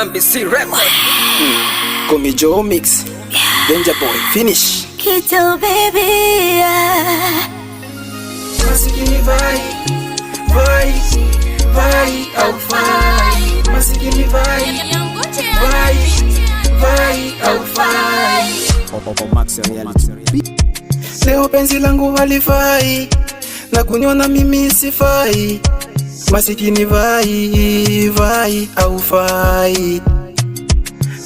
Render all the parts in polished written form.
MBC Record. Komi Joe Mix. Danger Boy finish. Kito baby. Masikini vai au fai. Masikini vai au fai. Max Reality. Leo penzi langu halifai na kuniona mimi sifai. Masikini vai au fai.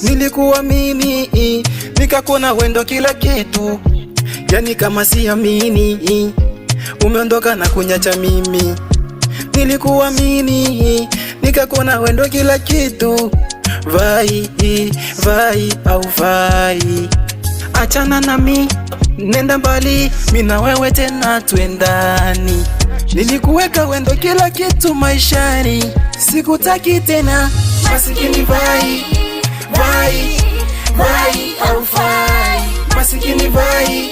Nilikuwa mimi nikakona wendo kila kitu, yani kama siamini umeondoka na kunyacha mimi. Nilikuwa mimi nikakona wendo kila kitu, vai au fai. Achana nami, nenda mbali, mimi na wewe tena tuendani. Nilikuweka wendo kila kitu maishani, sikutaki tena. Masikini vai au fai. Masikini vai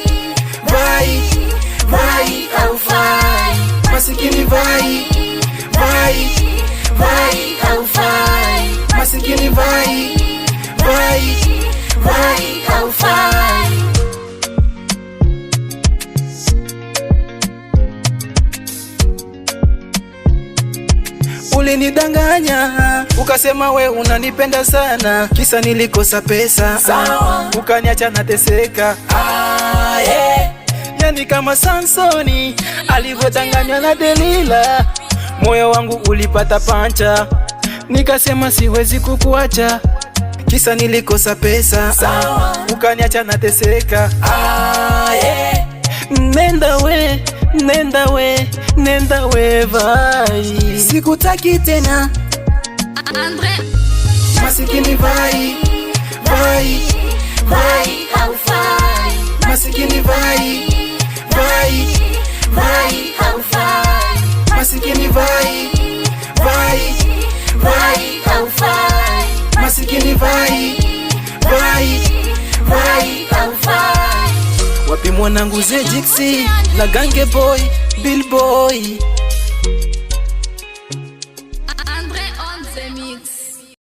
au fai. Masikini vai au fai. Masikini vai au fai. Ulinidanganya ukasema we unanipenda sana, kisa nilikosa pesa. Ukaniacha nateseka. Yani kama Sansoni alivyodanganywa na Delila, moyo wangu ulipata pancha, nikasema siwezi kukuacha, kisa nilikosa pesa. Ukaniacha nateseka. Nenda we vai, sikutaki tena. Masikini vai au fai. Masikini vai au fai. Masikini vai au fai. Masikini vai au fai. Wapi mwanangu Zejixi na Gange Boy, Bill Boy.